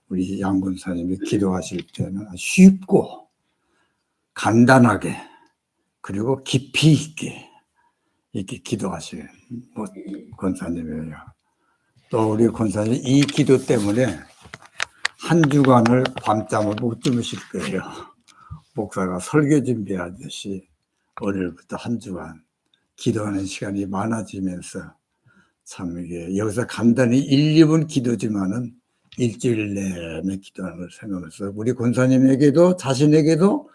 우리 양 권사님이 기도하실 때는 쉽고 간단하게 그리고 깊이 있게 이렇게 기도하시는 권사님이에요. 또 우리 권사님 이 기도 때문에 한 주간을 밤잠을 못 주무실 거예요. 목사가 설교 준비하듯이 오늘부터 한 주간 기도하는 시간이 많아지면서 참 이게 여기서 간단히 1, 2분 기도지만은 일주일 내내 기도하는 걸 생각해서 우리 권사님에게도 자신에게도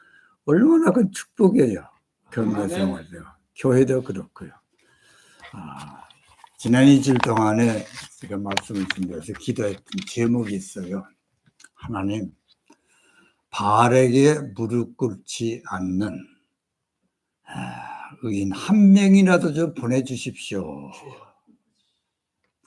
얼마나 큰 축복이에요. 경례 생활도 교회도 그렇고요. 지난 2주일 동안에 제가 말씀을 준비해서 기도했던 제목이 있어요. 하나님, 바알에게 무릎 꿇지 않는 의인 한 명이라도 좀 보내주십시오.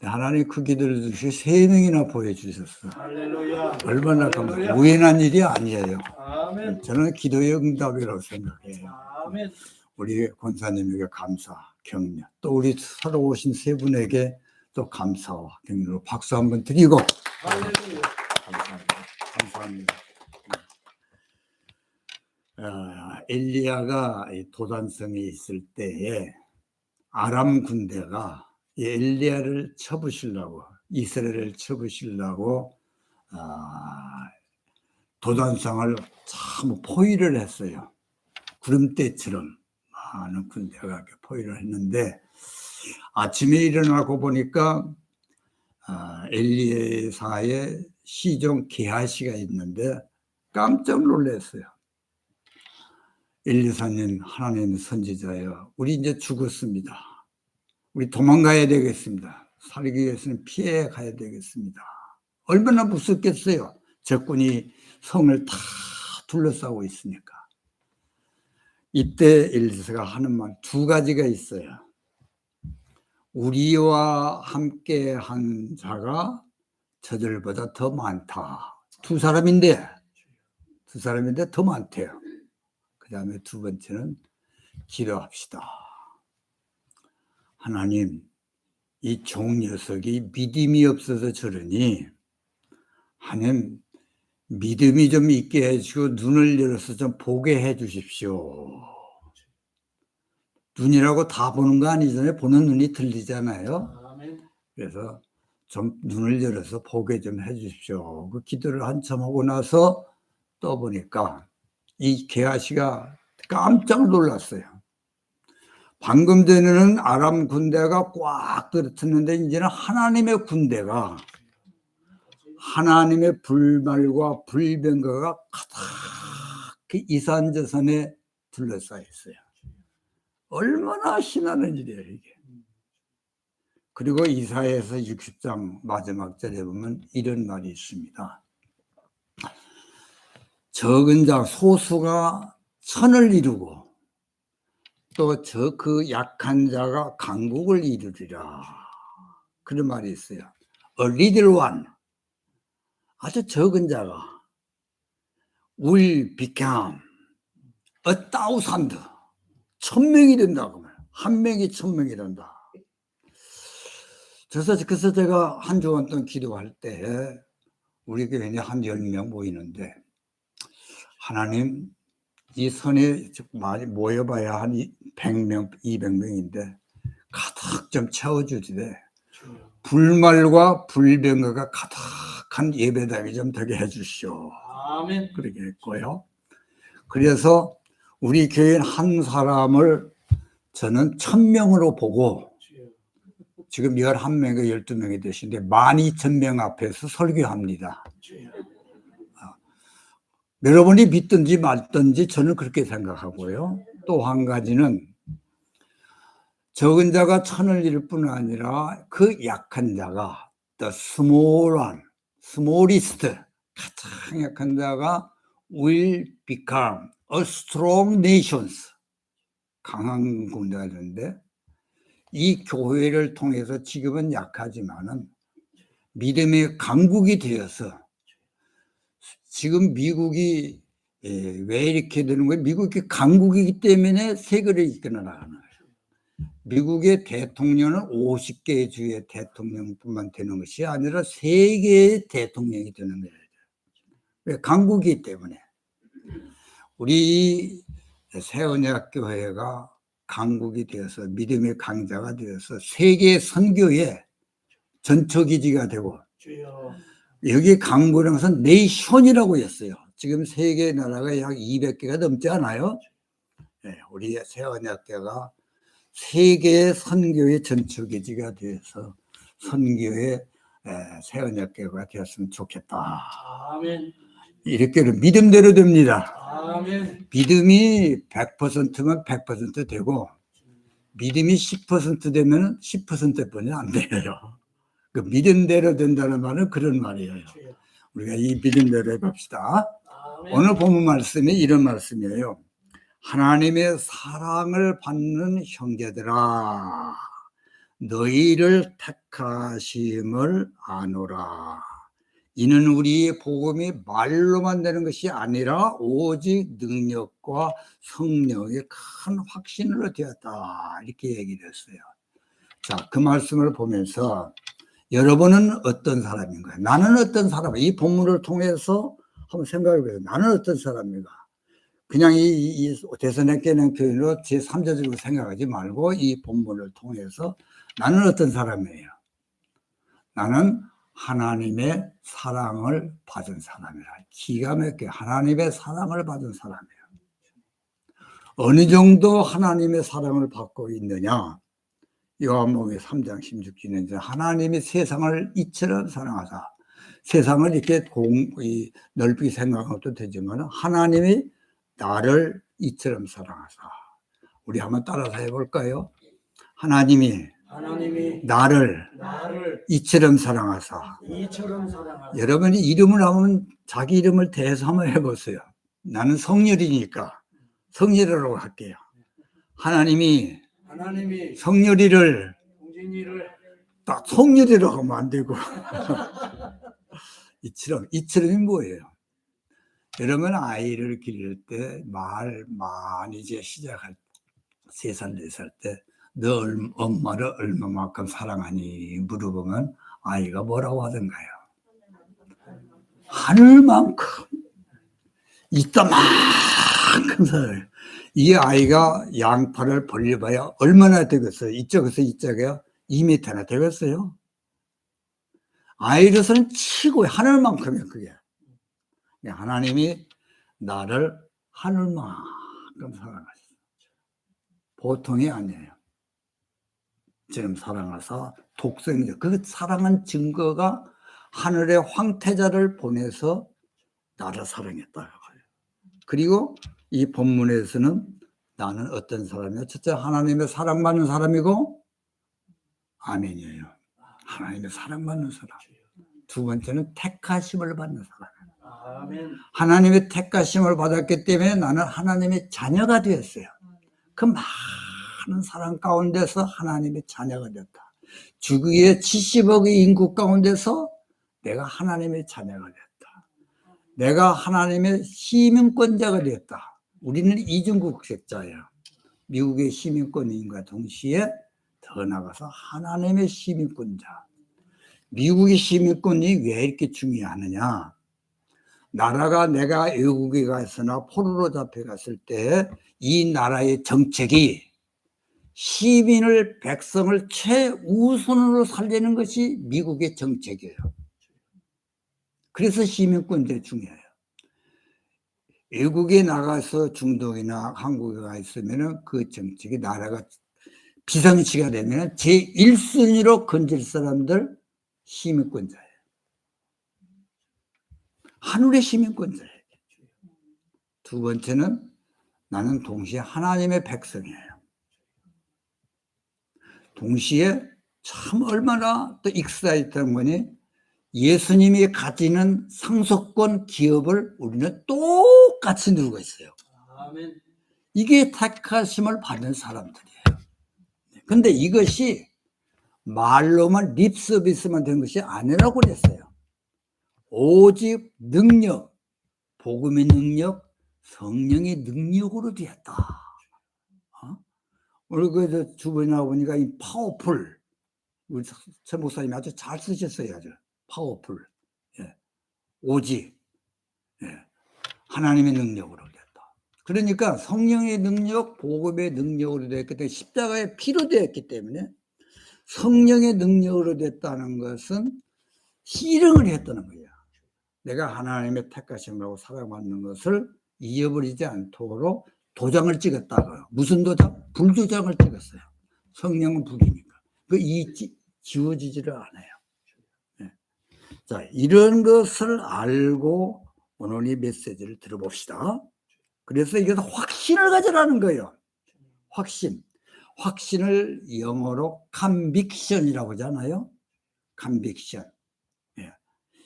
하나님 그 기도를 주시고 3명이나 보여주셨어요. 할렐루야. 얼마나 감사해요. 우연한 일이 아니에요. 아멘. 저는 기도의 응답이라고 생각해요. 아멘. 우리 권사님에게 감사, 격려, 또 우리 서로 오신 3분에게 또 감사와 격려로 박수 한번 드리고 할렐루야. 감사합니다. 엘리야가 도단성에 있을 때에 아람 군대가 엘리야를 쳐부시려고 이스라엘을 쳐부시려고 도단성을 참 포위를 했어요. 구름대처럼 많은 군대가 이렇게 포위를 했는데 아침에 일어나고 보니까 엘리사의 시종 게하시가 있는데 깜짝 놀랐어요. 엘리사님, 하나님 선지자예요. 우리 이제 죽었습니다. 우리 도망가야 되겠습니다. 살기 위해서는 피해 가야 되겠습니다. 얼마나 무섭겠어요. 적군이 성을 다 둘러싸고 있으니까. 이때 엘리사가 하는 말 2가지가 있어요. 우리와 함께 한 자가 저들보다 더 많다. 2사람인데 더 많대요. 그 다음에 2번째는 기도합시다. 하나님, 이 종 녀석이 믿음이 없어서 저러니 하나님 믿음이 좀 있게 해주시고 눈을 열어서 좀 보게 해 주십시오. 눈이라고 다 보는 거 아니잖아요. 보는 눈이 들리잖아요. 그래서 좀 눈을 열어서 보게 좀 해 주십시오. 그 기도를 한참 하고 나서 떠보니까 이 게하시가 깜짝 놀랐어요. 방금 전에는 아람 군대가 꽉 들어쳤는데 이제는 하나님의 군대가 하나님의 불말과 불병거가 가득히 이산저산에 둘러싸여 있어요. 얼마나 신나는 일이에요 이게. 그리고 이사야서 60장 마지막 절에 보면 이런 말이 있습니다. 적은 자 소수가 천을 이루고 또 그 약한 자가 강국을 이루리라. 그런 말이 있어요. A little one, 아주 적은 자가 will become a thousand, 1000명이 된다고. 한 명이 1000명이 된다. 그래서 제가 한 주간 동안 기도할 때 우리 교회에 한 10명 모이는데 하나님 이 선에 많이 모여봐야 한 100명, 200명인데 가득 좀 채워주시되 불말과 불병거가 가득한 예배당이 좀 되게 해주시오. 아멘. 그렇게 했고요. 그래서 우리 교인 한 사람을 저는 1000명으로 보고 지금 11명이 12명이 되시는데 12,000명 앞에서 설교합니다. 여러분이 믿든지 말든지 저는 그렇게 생각하고요. 또 한 가지는 적은 자가 천을 이룰 뿐 아니라 그 약한 자가 the small one, smallest, 가장 약한 자가 will become a strong nations, 강한 군대가 되는데 이 교회를 통해서 지금은 약하지만은 믿음의 강국이 되어서 지금 미국이 왜 이렇게 되는 거예요? 미국이 강국이기 때문에 세계를 이끌어 나가는 거예요. 미국의 대통령은 50개의 주의 대통령뿐만 되는 것이 아니라 세계의 대통령이 되는 거예요. 왜? 강국이기 때문에. 우리 새언약교회가 강국이 되어서 믿음의 강자가 되어서 세계 선교의 전초기지가 되고, 여기 강국이라는 것은 네이션이라고 했어요. 지금 세계 나라가 약 200개가 넘지 않아요? 네, 우리 새언약교가 세계의 선교의 전초기지가 되어서 선교의 새언약교가 되었으면 좋겠다. 아멘. 이렇게 믿음대로 됩니다. 아멘. 믿음이 100%면 100% 되고, 믿음이 10% 되면 10%뿐이 안 돼요. 그 믿음대로 된다는 말은 그런 말이에요. 우리가 이 믿음대로 해봅시다. 아멘. 오늘 본문 말씀이 이런 말씀이에요. 하나님의 사랑을 받는 형제들아, 너희를 택하심을 아노라. 이는 우리의 복음이 말로만 되는 것이 아니라 오직 능력과 성령의 큰 확신으로 되었다. 이렇게 얘기를 했어요. 자, 그 말씀을 보면서 여러분은 어떤 사람인가요? 나는 어떤 사람이에요? 이 본문을 통해서 한번 생각해 보세요. 나는 어떤 사람인가? 그냥 이 대선에게는 교회로 제3자적으로 생각하지 말고 이 본문을 통해서 나는 어떤 사람이에요? 나는 하나님의 사랑을 받은 사람이라. 기가 막히게 하나님의 사랑을 받은 사람이에요. 어느 정도 하나님의 사랑을 받고 있느냐? 요한복음 3장 16절에 하나님이 세상을 이처럼 사랑하사, 세상을 이렇게 넓게 생각한 것도 되지만 하나님이 나를 이처럼 사랑하사. 우리 한번 따라서 해볼까요? 하나님이 나를 이처럼 사랑하사. 여러분이 이름을 하면 자기 이름을 대해서 한번 해보세요. 나는 성렬이니까 성렬이라고 할게요. 하나님이 성렬이를 딱 성렬이라고 하면 안 되고 이처럼이 뭐예요? 여러분 아이를 기를 때 말 많이 이제 시작할 3살, 4살 때 너 엄마를 얼마만큼 사랑하니 물어보면 아이가 뭐라고 하던가요? 하늘만큼, 이따만큼 사랑해요. 이 아이가 양팔을 벌려봐야 얼마나 되겠어요? 이쪽에서 이쪽에 2m나 되겠어요? 아이로서는 치고 하늘만큼이에요, 그게. 하나님이 나를 하늘만큼 사랑하셨어요. 보통이 아니에요. 지금 사랑하사 독생자, 그 사랑한 증거가 하늘의 황태자를 보내서 나를 사랑했다. 그리고 이 본문에서는 나는 어떤 사람이야? 첫째, 하나님의 사랑받는 사람이고, 아멘이에요. 하나님의 사랑받는 사람. 두 번째는 택하심을 받는 사람. 아멘. 하나님의 택하심을 받았기 때문에 나는 하나님의 자녀가 되었어요. 그 많은 사람 가운데서 하나님의 자녀가 되었다. 주위의 70억의 인구 가운데서 내가 하나님의 자녀가 되었다. 내가 하나님의 시민권자가 되었다. 우리는 이중국적자예요. 미국의 시민권인과 동시에 더 나가서 하나님의 시민권자. 미국의 시민권이 왜 이렇게 중요하느냐? 나라가 내가 외국에 가서나 포로로 잡혀갔을 때 이 나라의 정책이 시민을, 백성을 최우선으로 살리는 것이 미국의 정책이에요. 그래서 시민권들이 중요해요. 외국에 나가서 중동이나 한국에 가 있으면 그 정책이 나라가 비상시가 되면 제1순위로 건질 사람들 시민권자예요. 하늘의 시민권자예요. 두 번째는 나는 동시에 하나님의 백성이에요. 동시에 참 얼마나 또 익사이트한 거니 예수님이 가지는 상속권 기업을 우리는 똑같이 누리고 있어요. 아멘. 이게 택하심을 받는 사람들이에요. 근데 이것이 말로만 립 서비스만 된 것이 아니라고 그랬어요. 오직 능력, 복음의 능력, 성령의 능력으로 되었다. 오늘 그 주번에 나오니까 이 파워풀, 우리 새 목사님이 아주 잘 쓰셨어요. 아주 파워풀. 예. 오직. 하나님의 능력으로 됐다. 그러니까 성령의 능력, 복음의 능력으로 됐기 때문에 십자가의 피로 되었기 때문에 성령의 능력으로 됐다는 것은 실행을 했다는 거야. 내가 하나님의 택하심이라고 사랑받는 것을 잊어버리지 않도록 도장을 찍었다고요. 무슨 도장? 불도장을 찍었어요. 성령은 불이니까. 그 지워지지를 않아요. 네. 자, 이런 것을 알고 오늘 이 메시지를 들어봅시다. 그래서 이것은 확신을 가져라는 거예요. 확신. 확신을 영어로 conviction이라고 하잖아요. conviction.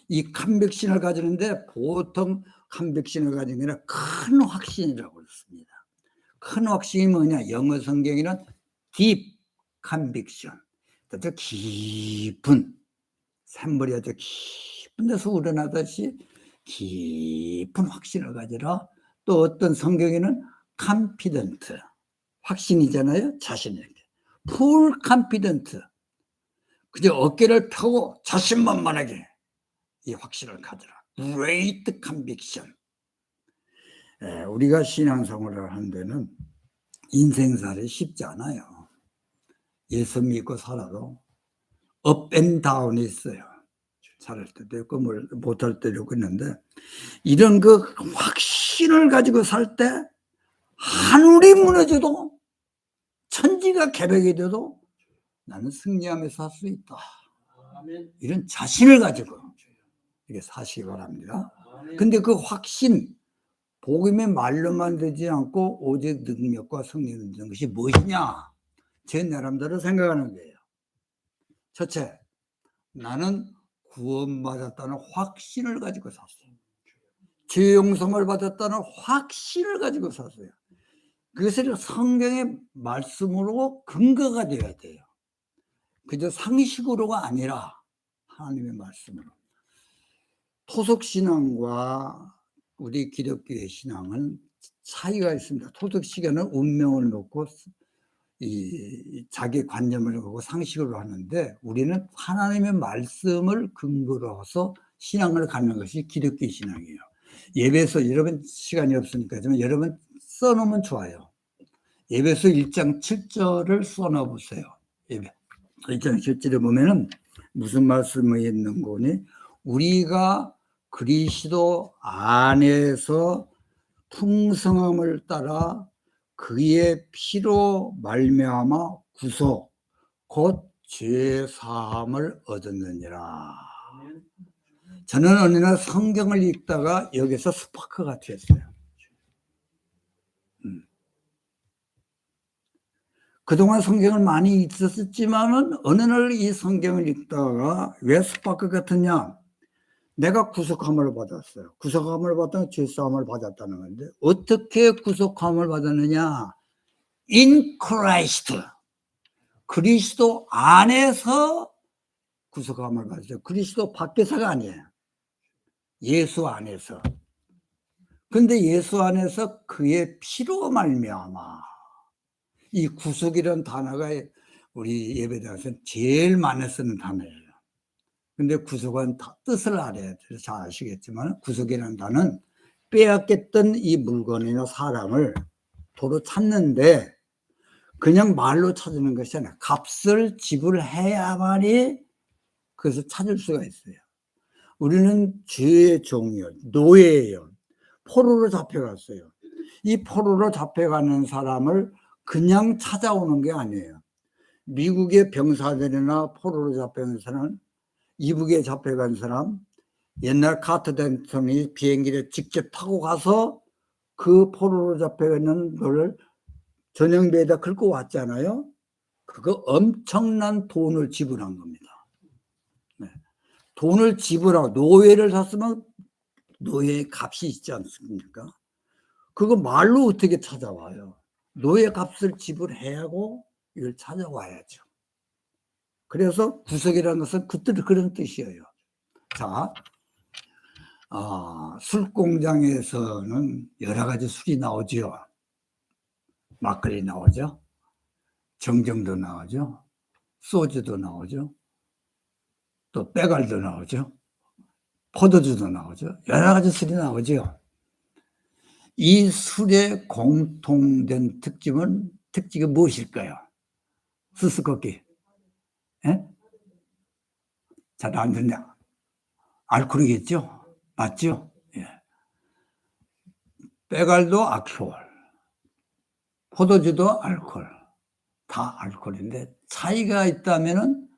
이 컨빅션을 가지는데 보통 컨빅션을 가진 게 아니라 큰 확신이라고 그랬습니다. 큰 확신이 뭐냐? 영어 성경에는 deep conviction. 아주 깊은, 샘물이 아주 깊은 데서 우러나듯이 깊은 확신을 가지라. 또 어떤 성경에는 confident, 확신이잖아요. 자신에게. full confident. 그저 어깨를 펴고 자신만만하게 이 확신을 가져라. Great conviction. 우리가 신앙생활을 하는 데는 인생살이 쉽지 않아요. 예수 믿고 살아도 업 앤 다운이 있어요. 잘할 때도 있고 못할 때도 있는데 이런 그 확신을 가지고 살 때 하늘이 무너져도 천지가 개벽이 돼도 나는 승리하며 살 수 있다. 이런 자신을 가지고 이게 사시기 바랍니다. 근데 그 확신, 복음의 말로만 되지 않고 오직 능력과 성령을 주는 것이 무엇이냐? 제 나름대로 생각하는 거예요. 첫째, 나는 구원받았다는 확신을 가지고 샀어요. 죄 용서를 받았다는 확신을 가지고 샀어요. 그것을 성경의 말씀으로 근거가 되어야 돼요. 그저 상식으로가 아니라 하나님의 말씀으로. 토속신앙과 우리 기독교의 신앙은 차이가 있습니다. 토속신앙은 운명을 놓고 자기 관념을 놓고 상식으로 하는데 우리는 하나님의 말씀을 근거로 해서 신앙을 갖는 것이 기독교 신앙이에요. 예배에서 여러분 시간이 없으니까 여러분 써놓으면 좋아요. 예배서 1장 7절을 써놔보세요. 예배 1장 7절에 보면은 무슨 말씀이 있는 거니? 우리가 그리스도 안에서 풍성함을 따라 그의 피로 말미암아 구속 곧 죄 사함을 얻었느니라. 저는 어느 날 성경을 읽다가 여기서 스파크가 됐어요. 그동안 성경을 많이 읽었지만은 어느 날 이 성경을 읽다가 왜 스파크 같으냐? 내가 구속함을 받았어요. 구속함을 받았다는 죄사함을 받았다는 건데 어떻게 구속함을 받았느냐? In Christ. 그리스도 안에서 구속함을 받았어요. 그리스도 밖에서가 아니에요. 예수 안에서. 근데 예수 안에서 그의 피로 말미암아. 이 구속이라는 단어가 우리 예배당에서는 제일 많이 쓰는 단어예요. 근데 구속은 뜻을 알아야 돼요. 잘 아시겠지만 구속이라는 단어는 빼앗겼던 이 물건이나 사람을 도로 찾는데 그냥 말로 찾는 것이 아니라 값을 지불해야만이 그것을 찾을 수가 있어요. 우리는 죄의 종이요, 노예예요. 포로로 잡혀갔어요. 이 포로로 잡혀가는 사람을 그냥 찾아오는 게 아니에요. 미국의 병사들이나 포로로 잡혀간 사람, 이북에 잡혀간 사람, 옛날 카터 댄턴이 비행기를 직접 타고 가서 그 포로로 잡혀가는 걸 전용배에다 긁고 왔잖아요. 그거 엄청난 돈을 지불한 겁니다. 네. 돈을 지불하고 노예를 샀으면 노예의 값이 있지 않습니까? 그거 말로 어떻게 찾아와요? 노예 값을 지불해야 하고 이걸 찾아와야죠. 그래서 구속이라는 것은 그런 뜻이에요. 자, 술 공장에서는 여러 가지 술이 나오죠. 막걸리 나오죠. 정정도 나오죠. 소주도 나오죠. 또 빼갈도 나오죠. 포도주도 나오죠. 여러 가지 술이 나오죠. 이 술의 공통된 특징이 무엇일까요? 수수께끼. 예? 잘 안 듣냐? 알코올이겠죠? 맞죠? 예. 빼갈도 알코올, 포도주도 알코올, 다 알코올인데 차이가 있다면은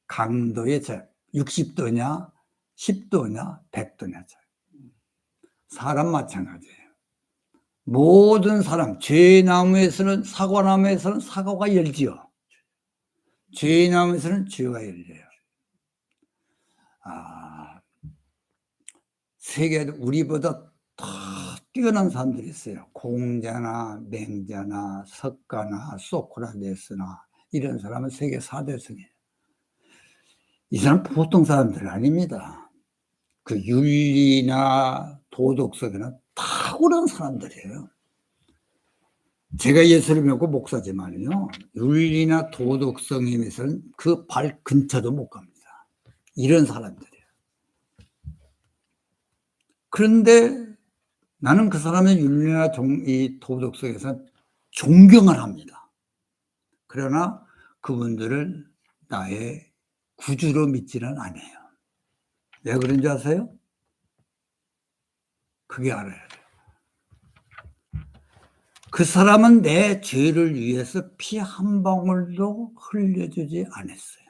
강도의 차이, 60도냐, 10도냐, 100도냐 차이. 사람 마찬가지예요. 모든 사람, 죄나무에서는 사과나무에서는 사과가 열지요. 죄나무에서는 죄가 열려요. 세계 우리보다 더 뛰어난 사람들이 있어요. 공자나 맹자나 석가나 소크라테스나 이런 사람은 세계 4대성이에요. 이 사람 보통 사람들 아닙니다. 그 윤리나 도덕성에는 탁월한 사람들이에요. 제가 예수를 믿고 목사지만요, 윤리나 도덕성에서는 그 발 근처도 못 갑니다. 이런 사람들이에요. 그런데 나는 그 사람의 윤리나 이 도덕성에서 존경을 합니다. 그러나 그분들을 나의 구주로 믿지는 않아요. 왜 그런지 아세요? 그게 알아야 돼요. 그 사람은 내 죄를 위해서 피 한 방울도 흘려주지 않았어요.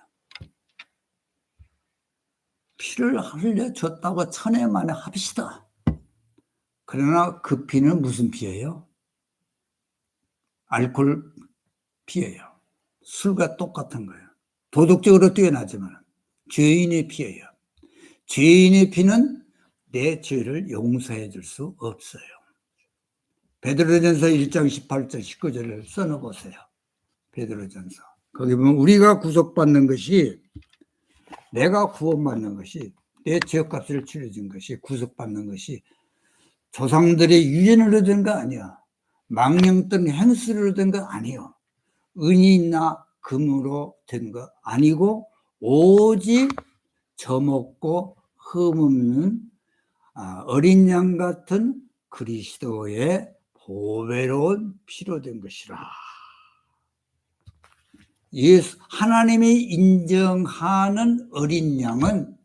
피를 흘려줬다고 천혜만에 합시다. 그러나 그 피는 무슨 피예요? 알코올 피예요. 술과 똑같은 거예요. 도덕적으로 뛰어나지만 죄인의 피예요. 죄인의 피는 내 죄를 용서해 줄 수 없어요. 베드로전서 1장 18절 19절을 써놓으세요. 베드로전서. 거기 보면 우리가 구속받는 것이, 내가 구원받는 것이, 내 죄값을 치러준 것이, 구속받는 것이 조상들의 유전을 얻은 거 아니야. 망령된 행수를 얻은 거 아니요. 은이나 금으로 된 거 아니고 오직 젖먹고 흠없는 어린 양 같은 그리스도의 보배로운 피로 된 것이라. 예수, 하나님이 인정하는 어린 양은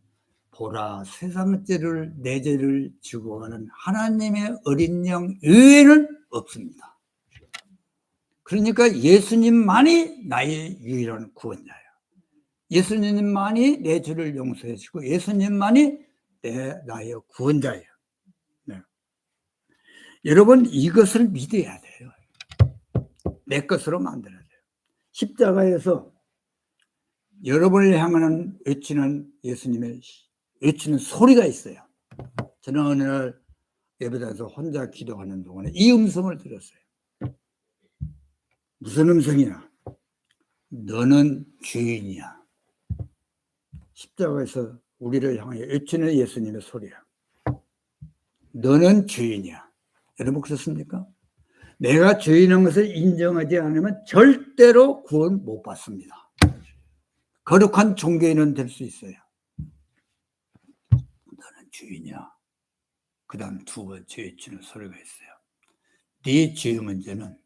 보라 세상 죄를 내 죄를 지고 가는 하나님의 어린 양 외에는 없습니다. 그러니까 예수님만이 나의 유일한 구원자예요. 예수님만이 내 죄를 용서해 주고 예수님만이 나의 구원자예요. 네. 여러분 이것을 믿어야 돼요. 내 것으로 만들어야 돼요. 십자가에서 여러분을 향하는 외치는 예수님의 외치는 소리가 있어요. 저는 어느 날 예배당에서 혼자 기도하는 동안에 이 음성을 들었어요. 무슨 음성이냐? 너는 죄인이야. 십자가에서 우리를 향해 외치는 예수님의 소리야. 너는 죄인이야. 여러분 그렇습니까? 내가 죄인인 것을 인정하지 않으면 절대로 구원 못 받습니다. 거룩한 종교인은 될 수 있어요. 너는 죄인이야. 그 다음 두 번째 외치는 소리가 있어요. 네 죄의 문제는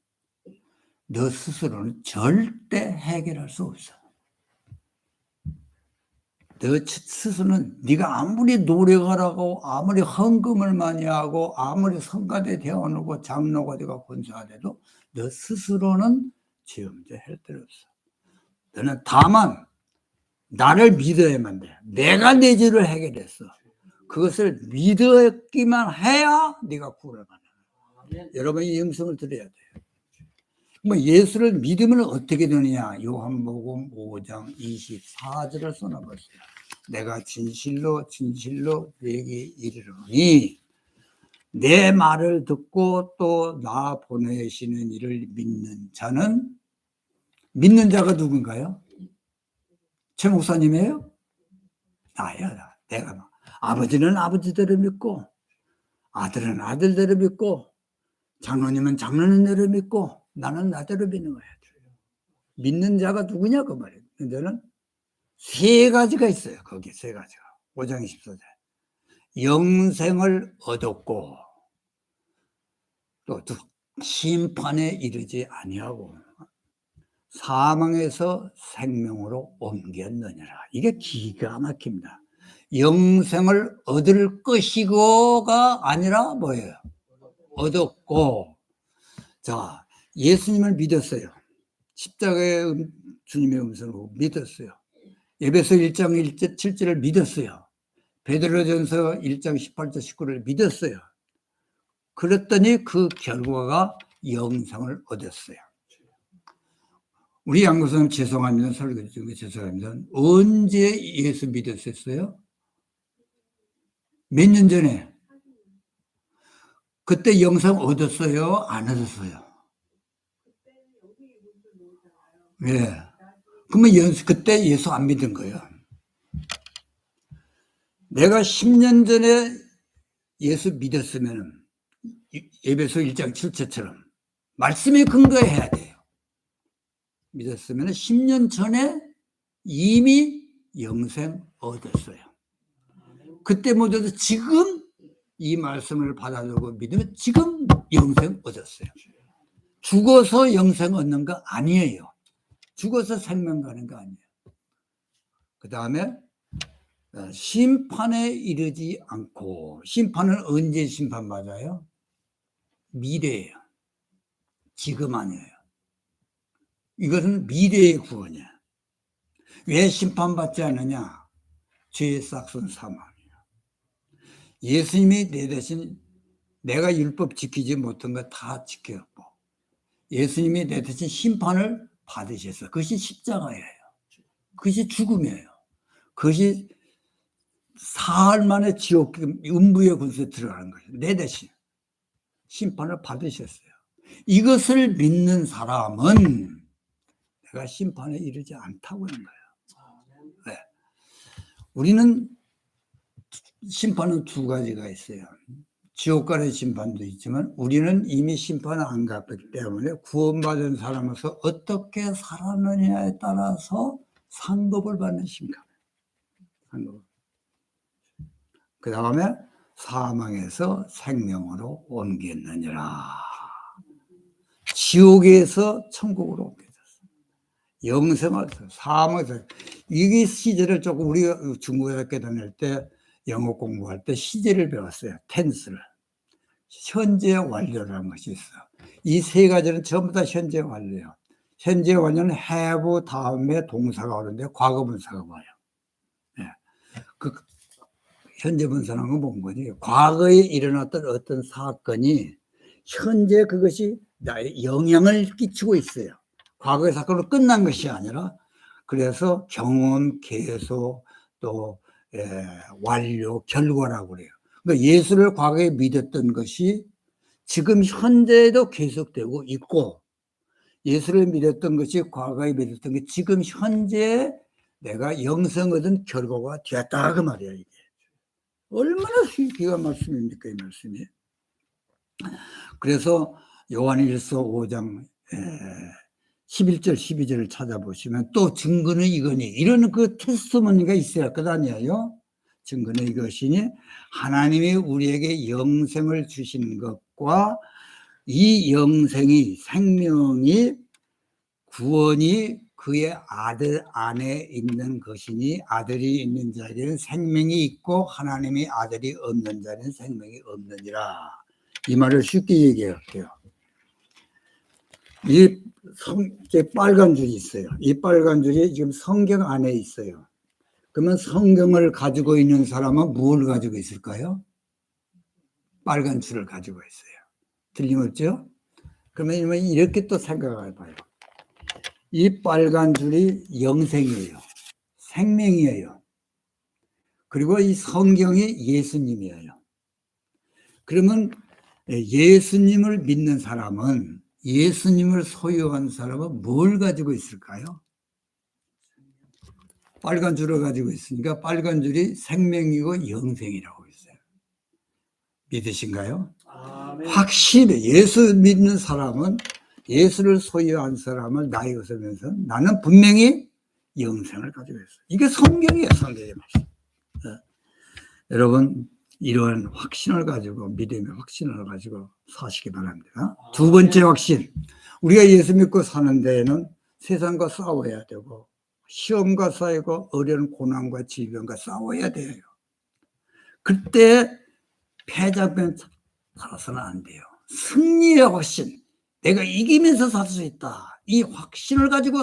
너 스스로는 절대 해결할 수 없어. 너 스스로는 네가 아무리 노력하라고 아무리 헌금을 많이 하고 아무리 성가대 되어놓고 장로가 되고 권사가 돼도 너 스스로는 죄 문제 해결 없어. 너는 다만 나를 믿어야만 돼. 내가 내 죄를 해결했어. 그것을 믿었기만 해야 네가 구원을 받아. 여러분 이 음성을 들어야 돼요. 뭐 예수를 믿으면 어떻게 되느냐? 요한복음 5장 24절을 써놓았어요. 내가 진실로 진실로 내게 이르노니 내 말을 듣고 또 나 보내시는 이를 믿는 자는, 믿는 자가 누군가요? 최 목사님이에요? 나야. 내가 아버지는 아버지대로 믿고 아들은 아들대로 믿고 장로님은 장로님대로 믿고 나는 나대로 믿는 거야. 믿는 자가 누구냐 그 말이에요. 근데는 세 가지가 있어요. 거기 세 가지가. 5장 24절. 영생을 얻었고 또 심판에 이르지 아니하고 사망에서 생명으로 옮겼느니라. 이게 기가 막힙니다. 영생을 얻을 것이고가 아니라 뭐예요? 얻었고. 자, 예수님을 믿었어요. 십자가의 주님의 음성을 믿었어요. 에베소 1장 7절을 믿었어요. 베드로전서 1장 18절 19절을 믿었어요. 그랬더니 그 결과가 영생을 얻었어요. 우리 양고선 죄송합니다. 설교 중에 죄송합니다. 언제 예수 믿었었어요? 몇 년 전에? 그때 영생 얻었어요? 안 얻었어요? 예. 그러면 그때 예수 안 믿은 거예요. 내가 10년 전에 예수 믿었으면 에베소 1장 7절처럼 말씀에 근거해야 돼요. 믿었으면 10년 전에 이미 영생 얻었어요. 그때 못 얻어도 지금 이 말씀을 받아들고 믿으면 지금 영생 얻었어요. 죽어서 영생 얻는 거 아니에요. 죽어서 생명 가는 거 아니에요. 그 다음에 심판에 이르지 않고, 심판은 언제 심판받아요? 미래예요. 지금 아니에요. 이것은 미래의 구원이야. 왜 심판받지 않느냐? 죄의 싹은 사망이야. 예수님이 내 대신 내가 율법 지키지 못한 거 다 지켰고, 예수님이 내 대신 심판을 받으셨어요. 그것이 십자가예요. 그것이 죽음이에요. 그것이 사흘 만에 지옥 음부의 군수에 들어가는 거예요. 내 대신 심판을 받으셨어요. 이것을 믿는 사람은 내가 심판에 이르지 않다고 하는 거예요. 네. 우리는 심판은 두 가지가 있어요. 지옥 가는 심판도 있지만 우리는 이미 심판을 안 갔기 때문에 구원받은 사람으로서 어떻게 살았느냐에 따라서 상급을 받는 심판. 그 다음에 사망에서 생명으로 옮겼느니라. 지옥에서 천국으로 옮겨졌어요. 영생을, 사망에서. 이 시제를 조금 우리가 중고등학교 다닐 때 영어 공부할 때 시제를 배웠어요. 텐스를. 현재 완료라는 것이 있어. 이 세 가지는 전부 다 현재 완료예요. 현재 완료는 have 다음에 동사가 오는데 과거 분사가 와요. 네. 그 현재 분사라는 건 뭔 거지? 과거에 일어났던 어떤 사건이 현재 그것이 나의 영향을 끼치고 있어요. 과거의 사건으로 끝난 것이 아니라, 그래서 경험, 계속, 또 완료, 결과라고 그래요. 그러니까 예수를 과거에 믿었던 것이 지금 현재에도 계속되고 있고, 예수를 믿었던 것이 과거에 믿었던 게 지금 현재 내가 영생 얻은 결과가 되었다 그 말이야. 이게 얼마나 기가 말씀입니까, 이 말씀이. 그래서 요한일서 5장 11절 12절을 찾아보시면 또 증거는 이거니, 이런 그 테스트머니가 있어야 할 것 아니에요. 증거는 이것이니 하나님이 우리에게 영생을 주신 것과 이 영생이, 생명이, 구원이 그의 아들 안에 있는 것이니, 아들이 있는 자리에는 생명이 있고 하나님의 아들이 없는 자리에는 생명이 없느니라. 이 말을 쉽게 얘기할게요. 이 빨간 줄이 있어요. 이 빨간 줄이 지금 성경 안에 있어요. 그러면 성경을 가지고 있는 사람은 무엇을 가지고 있을까요? 빨간 줄을 가지고 있어요. 틀림없죠? 그러면 이렇게 또 생각해 봐요. 이 빨간 줄이 영생이에요. 생명이에요. 그리고 이 성경이 예수님이에요. 그러면 예수님을 믿는 사람은, 예수님을 소유한 사람은 뭘 가지고 있을까요? 빨간 줄을 가지고 있으니까 빨간 줄이 생명이고 영생이라고 있어요. 믿으신가요? 아멘. 확실히 예수 믿는 사람은, 예수를 소유한 사람을 나의 것이면서 나는 분명히 영생을 가지고 있어요. 이게 성경이에요, 성경의 말씀. 여러분, 이러한 확신을 가지고, 믿음의 확신을 가지고 사시기 바랍니다. 두 번째 확신, 우리가 예수 믿고 사는 데에는 세상과 싸워야 되고 시험과 싸우고 어려운 고난과 질병과 싸워야 돼요. 그때 패자면 살아서는 안 돼요. 승리의 확신, 내가 이기면서 살 수 있다, 이 확신을 가지고,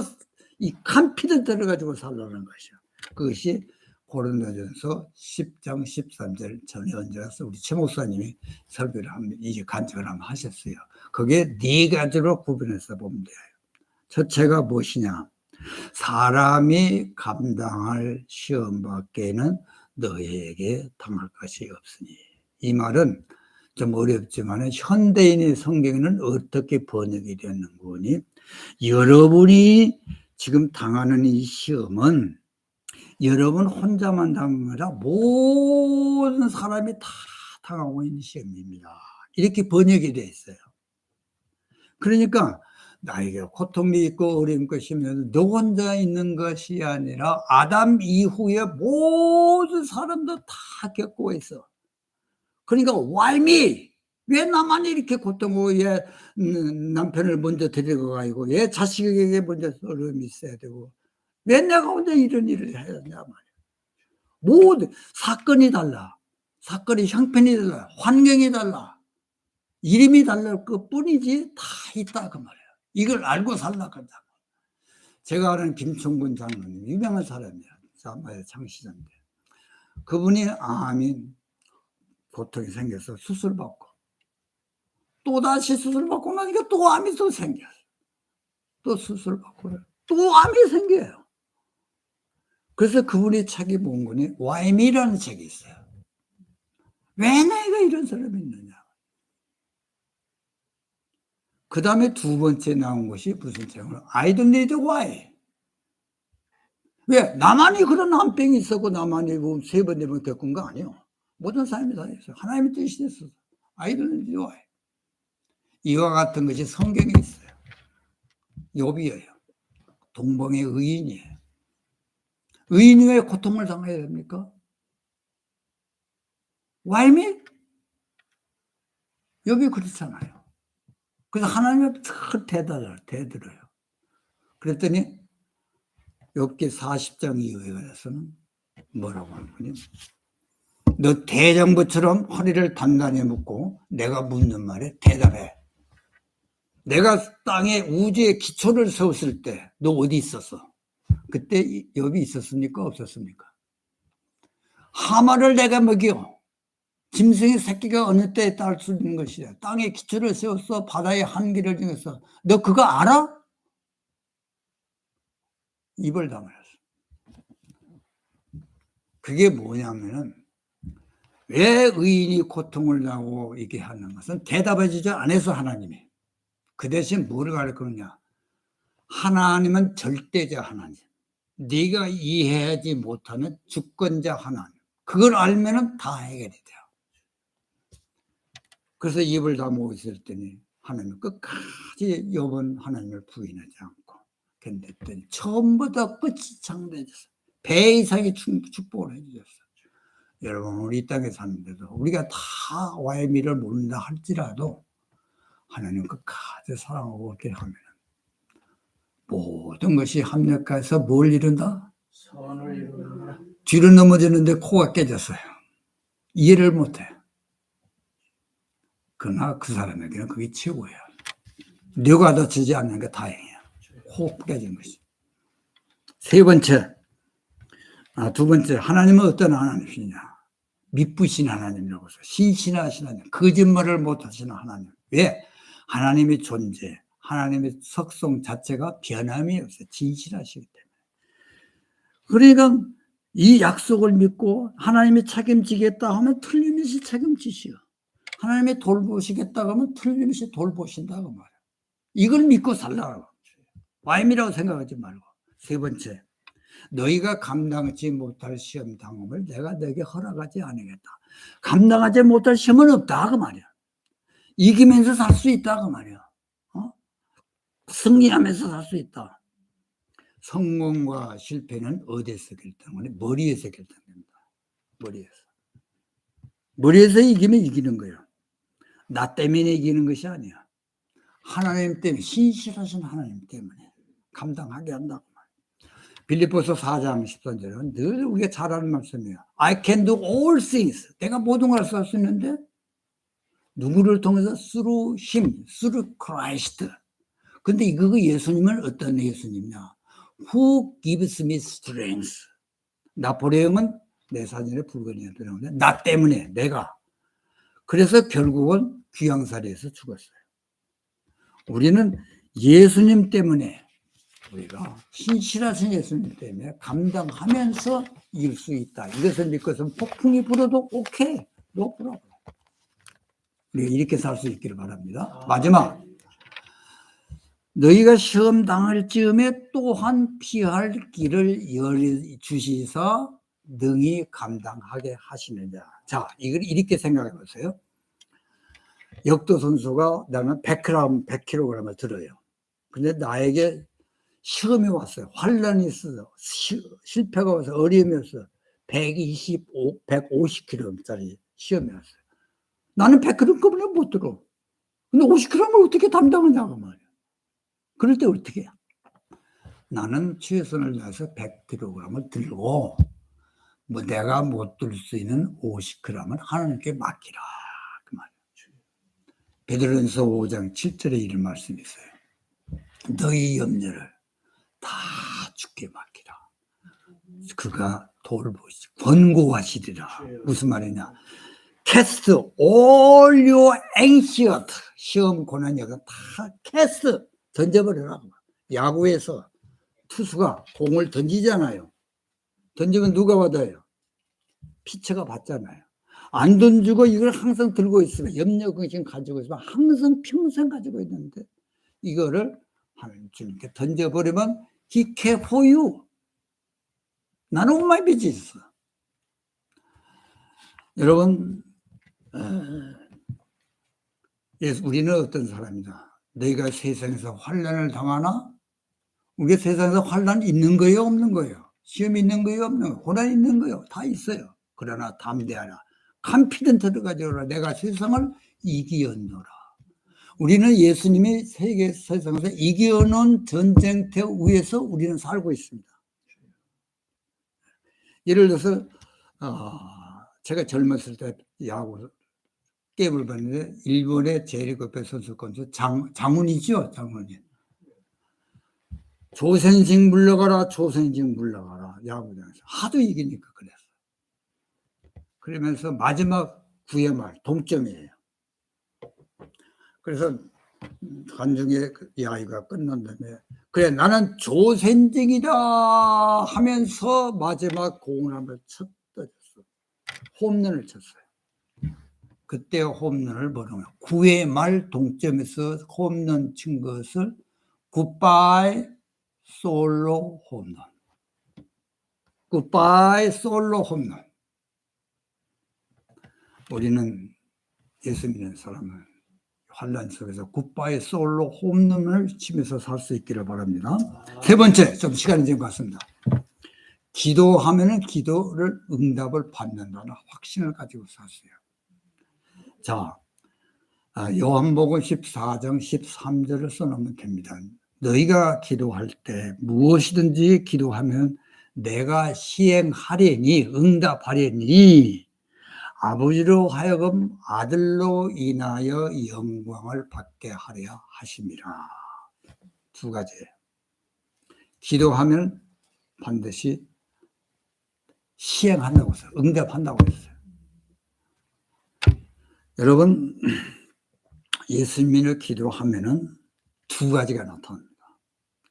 이 컨피던트를 가지고 살라는 것이요. 그것이 고린도전서 10장 13절 전에 언제라서 우리 최 목사님이 설교를 이제 간증을 한번 하셨어요. 그게 네 가지로 구분해서 보면 돼요. 첫째가 무엇이냐? 사람이 감당할 시험 밖에는 너희에게 당할 것이 없으니. 이 말은 좀 어렵지만 현대인의 성경에는 어떻게 번역이 되는 거니? 여러분이 지금 당하는 이 시험은 여러분 혼자만 당하는 게 아니라 모든 사람이 다 당하고 있는 시험입니다. 이렇게 번역이 되어 있어요. 그러니까 나에게 고통이 있고 어려운 것이면 너 혼자 있는 것이 아니라 아담 이후에 모든 사람도 다 겪고 있어. 그러니까 why me? 왜 나만 이렇게 고통하고, 얘 남편을 먼저 데리고 가고, 얘 자식에게 먼저 어려움이 있어야 되고, 왜 내가 혼자 이런 일을 해야 되냐 말이야. 모든 사건이 달라. 사건의 형편이 달라. 환경이 달라. 이름이 달랄 것뿐이지 다 있다 그 말이야. 이걸 알고 살라 그런다. 제가 아는 김총근 장로님, 유명한 사람이야. 창시자인데. 그분이 암인 고통이 생겨서 수술받고, 또다시 수술받고 나니까 또 암이 또 생겼어. 또 수술받고 또 암이 생겨요. 그래서 그분이 책이 본 거니 Why me라는 책이 있어요. 왜 내가 이런 사람이 있느냐. 그 다음에 두 번째 나온 것이 무슨 책이냐, I don't need why. 왜? 나만이 그런 암병이 있었고 나만이 세 번, 네 번 겪은 거 아니에요. 모든 사람이 다 있어요. 하나님의 뜻이 됐어. I don't need why. 이와 같은 것이 성경에 있어요. 욥이에요. 동방의 의인이에요. 의인이 왜 고통을 당해야 됩니까? Why me? 욥이 그렇잖아요. 그래서 하나님의 대들어요. 그랬더니 욥기 40장 이후에 가서는 뭐라고 하는 거냐? 너 대장부처럼 허리를 단단히 묶고 내가 묻는 말에 대답해. 내가 땅에 우주의 기초를 세웠을 때 너 어디 있었어? 그때 욥이 있었습니까? 없었습니까? 하마를 내가 먹여. 짐승의 새끼가 어느 때에 딸 수 있는 것이야. 땅에 기초를 세웠어. 바다의 한기를 정했어. 너 그거 알아? 입을 다물었어. 그게 뭐냐면은, 왜 의인이 고통을 당하고 이렇게 하는 것은 대답해 주지 않아서 하나님이. 그 대신 뭐를 가르치느냐? 하나님은 절대자 하나님. 네가 이해하지 못하는 주권자 하나님. 그걸 알면은 다 해결이 돼요. 그래서 입을 다물고 있을 때니 하나님 끝까지 욥은 하나님을 부인하지 않고 견뎠더니 처음부터 끝이 창대해졌어요. 배 이상의 축복을 해주셨어요. 여러분, 우리 이 땅에 사는데도 우리가 다 와이미를 모른다 할지라도 하나님 끝까지 사랑하고 이렇게 하면 모든 것이 합력해서 뭘 이룬다? 선을 이루는구나. 뒤로 넘어지는데 코가 깨졌어요. 이해를 못해. 그러나 그 사람에게는 그게 최고예요. 뇌가 다치지 않는 게 다행이에요. 코 깨진 것이. 두 번째, 하나님은 어떤 하나님이시냐? 미쁘신 하나님이라고 해서 신실하신 하나님, 거짓말을 못하시는 하나님. 왜? 하나님의 존재, 하나님의 속성 자체가 변함이 없어요. 진실하시기 때문에. 그러니까 이 약속을 믿고 하나님이 책임지겠다 하면 틀림없이 책임지시오. 하나님이 돌보시겠다고 하면 틀림없이 돌보신다고 말이에요. 이걸 믿고 살라고. 와임이라고 생각하지 말고. 세 번째, 너희가 감당하지 못할 시험 당함을 내가 너에게 허락하지 않겠다. 감당하지 못할 시험은 없다 그 말이야. 이기면서 살 수 있다 그 말이야. 승리하면서 살 수 있다. 성공과 실패는 어디에서 결정하냐? 머리에서 결정됩니다. 머리에서. 머리에서 이기면 이기는 거예요. 나 때문에 이기는 것이 아니야. 하나님 때문에, 신실하신 하나님 때문에 감당하게 한다고 말이야. 빌립보서 4장 13절은 늘 우리가 잘 아는 말씀이에요. I can do all things. 내가 모든 걸 할 수 있는데 누구를 통해서? through him, through Christ. 근데 이거 예수님은 어떤 예수님이냐? Who gives me strength. 나폴레옹은 내 사진에 불건이야. 나 때문에, 내가. 그래서 결국은 귀양살이에서 죽었어요. 우리는 예수님 때문에, 우리가 신실하신 예수님 때문에 감당하면서 이길 수 있다. 이것을 믿고서 폭풍이 불어도 오케이, 노 프로블럼. 우리가 이렇게 살 수 있기를 바랍니다. 마지막, 너희가 시험 당할 즈음에 또한 피할 길을 열어주시사 능히 감당하게 하시느냐. 자, 이걸 이렇게 생각해 보세요. 역도 선수가 나는 100kg을 들어요. 근데 나에게 시험이 왔어요. 환란이 있어요. 실패가 와서 어려움이 왔어요. 150kg짜리 시험이 왔어요. 나는 100kg급을 못 들어. 근데 50kg을 어떻게 담당하냐고 말이야. 그럴 때 어떻게 해요? 나는 최선을 다해서 100kg을 들고, 뭐 내가 못 들 수 있는 50g을 하나님께 맡기라. 그 말이에요. 베드로전서 5장 7절에 이런 말씀이 있어요. 너희 염려를 다 주께 맡기라. 그가 돌보시, 권고하시리라. 무슨 말이냐? Cast all your anxiety. 시험 고난 여가 다 cast. 던져버려라. 야구에서 투수가 공을 던지잖아요. 던지면 누가 받아요? 피처가 받잖아요. 안 던지고 이걸 항상 들고 있으면, 염려근심 가지고 있으면 항상 평생 가지고 있는데 이거를 하나님 주님께 던져버리면 He care for you. 나는 on my business. 여러분, 우리는 어떤 사람이다? 너희가 세상에서 환난을 당하나? 우리 세상에서 환난이 있는 거예요, 없는 거예요? 시험이 있는 거예요, 없는 거예요? 고난이 있는 거예요? 다 있어요. 그러나 담대하라. 컴피던트를 가져오라. 내가 세상을 이기었노라. 우리는 예수님이 세상에서 이겨놓은 전쟁터 위에서 우리는 살고 있습니다. 예를 들어서 제가 젊었을 때 야구 게임을 봤는데 일본의 제리급의 선수권수 장훈이죠. 장훈이. 조선식 물러가라, 조선식 물러가라. 야구장에서 하도 이기니까 그랬어. 그러면서 마지막 9회 말 동점이에요. 그래서 한중에 이 아이가 끝난 다음에 그래 나는 조선직이다 하면서 마지막 공을 한번 쳤 던졌어. 홈런을 쳤어요. 그때 홈런을 뭐라고 해요? 9회 말 동점에서 홈런 친 것을 굿바이 솔로 홈런. 굿바이 솔로 홈런. 우리는 예수 믿는 사람은 환란 속에서 굿바이 솔로 홈런을 치면서 살 수 있기를 바랍니다. 세 번째, 좀 시간이 된 것 같습니다. 기도하면은 기도를 응답을 받는다는 확신을 가지고 사세요. 자, 요한복음 14장 13절을 써놓으면 됩니다. 너희가 기도할 때 무엇이든지 기도하면 내가 시행하려니 응답하려니 아버지로 하여금 아들로 인하여 영광을 받게 하려 하심이라. 두 가지예요. 기도하면 반드시 시행한다고 했어요. 응답한다고 했어요. 여러분, 예수님을 기도하면은 두 가지가 나타납니다.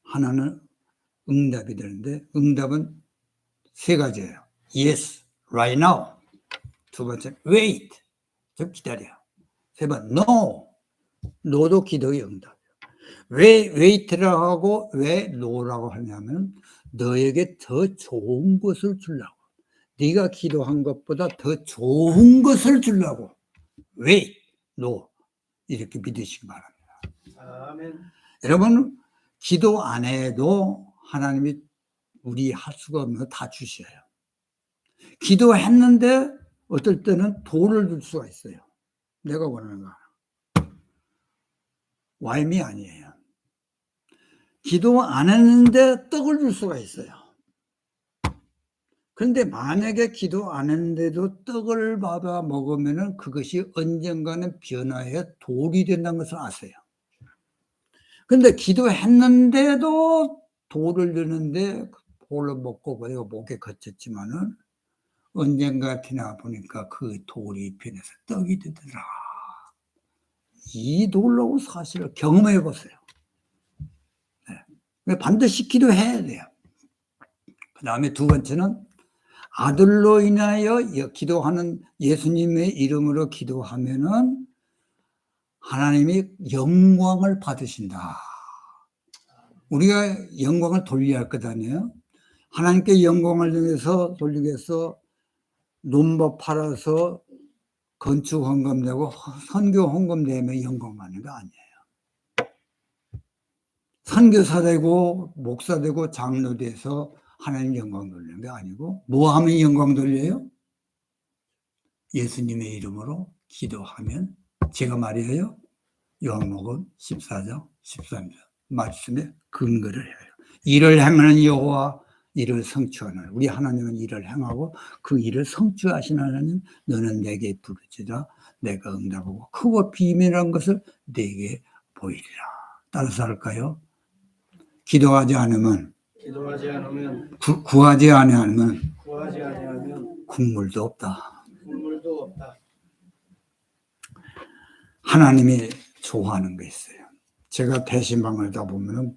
하나는 응답이 되는데 응답은 세 가지예요. Yes, right now. 두 번째, wait. 좀 기다려. 세 번, no. no도 기도의 응답이에요. 왜 wait라고 하고 왜 no라고 하냐면 너에게 더 좋은 것을 주려고. 네가 기도한 것보다 더 좋은 것을 주려고. wait, no. 이렇게 믿으시기 바랍니다. 아멘. 여러분, 기도 안 해도 하나님이 우리 할 수가 없는 거 다 주셔요. 기도했는데 어떨 때는 돌을 줄 수가 있어요. 내가 원하는 거. 와임이 아니에요. 기도 안 했는데 떡을 줄 수가 있어요. 그런데 만약에 기도 안 했는데도 떡을 받아 먹으면 그것이 언젠가는 변화해 돌이 된다는 것을 아세요. 근데 기도했는데도 돌을 주는데 돌을 먹고 내가 목에 걷혔지만은 언젠가 지나 보니까 그 돌이 변해서 떡이 되더라. 이 놀라운 사실을 경험해 보세요. 네. 반드시 기도해야 돼요. 그 다음에 두 번째는 아들로 인하여 기도하는 예수님의 이름으로 기도하면은 하나님이 영광을 받으신다. 우리가 영광을 돌려야 할 것 아니에요? 하나님께 영광을 위해서 돌리기 위해서 논밭 팔아서 건축 헌금 내고 선교 헌금 내면 영광 받는 거 아니에요. 선교사 되고 목사 되고 장로 돼서 하나님 영광 돌리는 게 아니고 뭐 하면 영광 돌려요? 예수님의 이름으로 기도하면 제가 말이에요. 요한복음 14장 13절 말씀에 근거를 해요. 일을 행하는 여호와 일을 성취하는 우리 하나님은 일을 행하고 그 일을 성취하신 하나님 너는 내게 부르짖으라 내가 응답하고 크고 비밀한 것을 내게 보이리라. 따라서 할까요? 기도하지 않으면 구하지 아니하면 국물도 없다. 하나님이 좋아하는 게 있어요. 제가 대신방을 다 보면은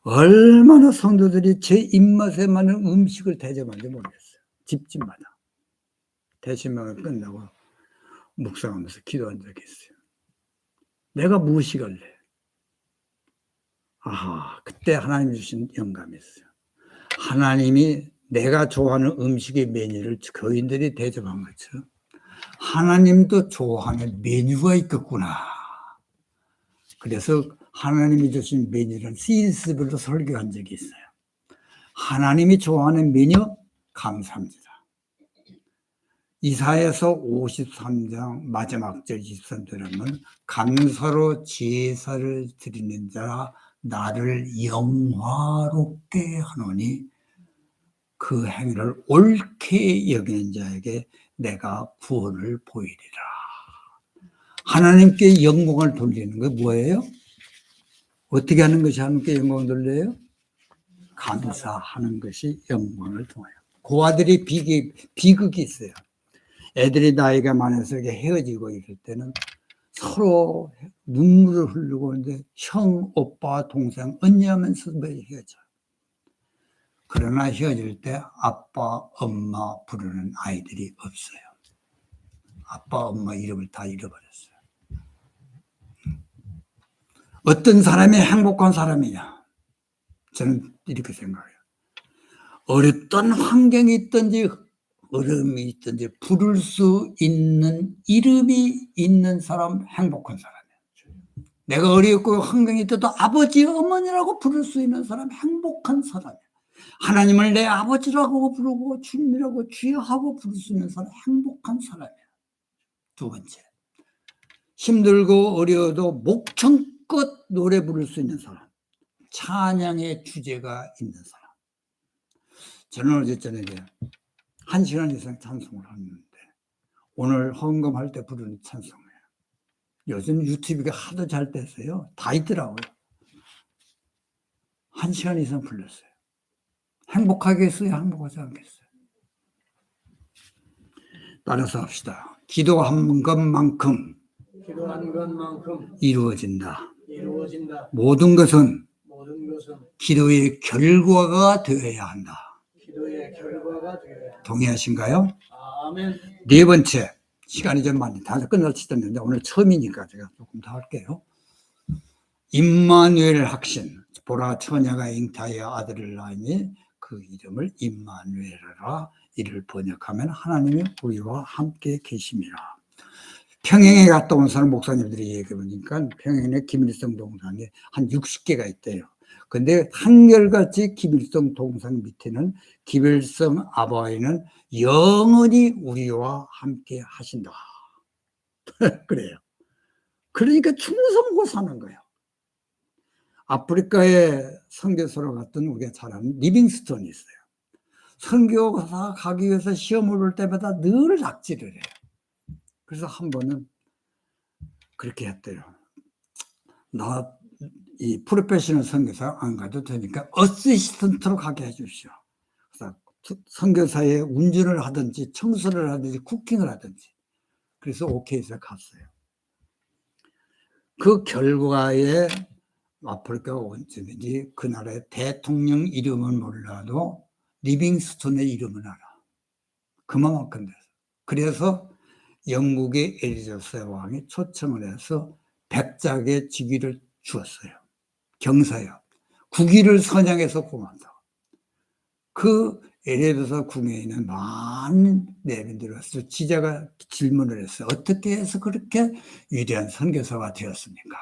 얼마나 성도들이 제 입맛에 맞는 음식을 대접하는지 모르겠어요. 집집마다. 대신방을 끝나고 묵상하면서 기도한 적이 있어요. 내가 무엇이길래? 아하, 그때 하나님 주신 영감이 있어요. 하나님이 내가 좋아하는 음식의 메뉴를 거인들이 대접한 것처럼 하나님도 좋아하는 메뉴가 있겠구나. 그래서 하나님이 주신 메뉴는 시리즈별로 설교한 적이 있어요. 하나님이 좋아하는 메뉴 감사합니다. 이사야서 53장 마지막 절 23절에 보면 감사로 제사를 드리는 자라 나를 영화롭게 하노니 그 행위를 옳게 여기는 자에게 내가 구원을 보이리라. 하나님께 영광을 돌리는 게 뭐예요? 어떻게 하는 것이 하나님께 영광을 돌려요? 감사하는 것이 영광을 통하여. 고아들이 비극이 있어요. 애들이 나이가 많아서 헤어지고 있을 때는 서로 눈물을 흘리고 있는데 형, 오빠, 동생, 언니하면서 매일 헤어져요. 그러나 헤어질 때 아빠, 엄마 부르는 아이들이 없어요. 아빠, 엄마 이름을 다 잃어버렸어요. 어떤 사람이 행복한 사람이냐? 저는 이렇게 생각해요. 어떤 환경이 있든지 어려움이 있든지 부를 수 있는 이름이 있는 사람 행복한 사람이에요. 내가 어렵고 환경이 있어도 아버지, 어머니라고 부를 수 있는 사람 행복한 사람이에요. 하나님을 내 아버지라고 부르고 주님이라고 주여하고 부를 수 있는 사람 행복한 사람이에요. 두 번째, 힘들고 어려워도 목청껏 노래 부를 수 있는 사람, 찬양의 주제가 있는 사람. 저는 어제 저녁에 1시간 이상 찬송을 하는데 오늘 헌금할 때 부르는 찬송이에요. 요즘 유튜브가 하도 잘 됐어요. 다 있더라고요. 1시간 이상 불렀어요. 행복하겠어요? 행복하지 않겠어요? 따라서 합시다. 기도한 것만큼 이루어진다. 모든 것은 기도의 결과가 되어야 한다. 동의하신가요? 아멘. 네 번째, 시간이 좀 많이 다 끝날 시점인데 오늘 처음이니까 제가 조금 더 할게요. 임마누엘 학신, 보라 처녀가 잉타하여 아들을 낳으니 그 이름을 임마누엘이라. 이를 번역하면 하나님이 우리와 함께 계심이라. 평양에 갔다 온 사람 목사님들이 얘기해 보니까 평양에 김일성 동상에 한 60개가 있대요. 근데 한결같이 김일성 동상 밑에는 김일성 아버지는 영원히 우리와 함께 하신다. 그래요. 그러니까 충성고 사는 거예요. 아프리카에 선교사로 갔던 우리가 잘 아는 리빙스톤이 있어요. 선교사 가기 위해서 시험을 볼 때마다 늘 낙지를 해요. 그래서 한 번은 그렇게 했대요. 나 이 프로페셔널 선교사 안 가도 되니까 어시스턴트로 가게 해주십시오. 그래서 선교사에 운전을 하든지 청소를 하든지 쿠킹을 하든지. 그래서 오케이 해서 갔어요. 그 결과에 아프리카 원점이지 그 나라의 대통령 이름은 몰라도 리빙스톤의 이름은 알아. 그만큼 돼서. 그래서 영국의 엘리자베스 왕이 초청을 해서 백작의 직위를 주었어요. 경사요. 국위를 선양해서 고맙다. 그 엘리자베스 궁에 있는 많은 내빈들이 와서 지자가 질문을 했어요. 어떻게 해서 그렇게 위대한 선교사가 되었습니까?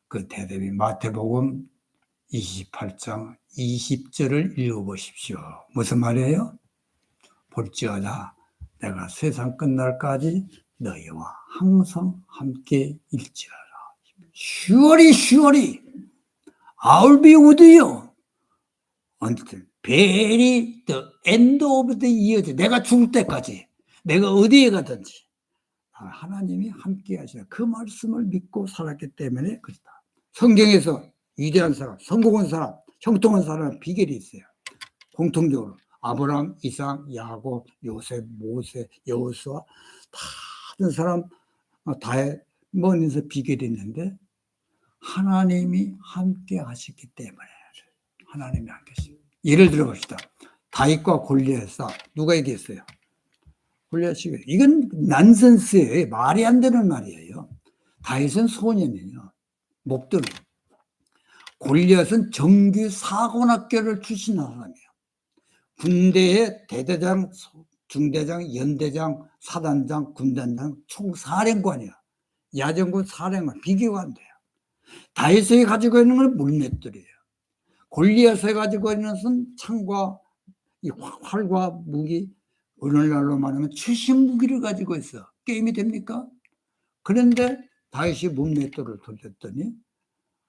그 대답이 마태복음 28장 20절을 읽어보십시오. 무슨 말이에요? 볼지어다 내가 세상 끝날까지 너희와 항상 함께 일지어라. Surely I'll be with you until very the end of the year. 내가 죽을 때까지, 내가 어디에 가든지 하나님이 함께 하시라. 그 말씀을 믿고 살았기 때문에 그렇다. 성경에서 위대한 사람, 성공한 사람, 형통한 사람의 비결이 있어요. 공통적으로 아브라함, 이삭, 야곱, 요셉, 모세, 여호수아 다른 사람 다의 머니서 비결이 있는데 하나님이 함께 하셨기 때문에 하나님이 함께 하십니다. 예를 들어 봅시다. 다윗과 골리앗 싸움 누가 이겼어요? 골리앗이. 이건 난센스예요. 말이 안 되는 말이에요. 다윗은 소년이에요. 목돈. 골리앗은 정규 사관학교를 출신한 사람이에요. 군대의 대대장, 중대장, 연대장, 사단장, 군단장, 총사령관이야. 야전군 사령관. 비교가 안 돼요. 다윗이 가지고 있는 건 물맷돌이에요. 골리앗이 가지고 있는 것은 창과 이 활과 무기, 오늘날로 말하면 최신 무기를 가지고 있어. 게임이 됩니까? 그런데 다윗이 물맷돌을 돌렸더니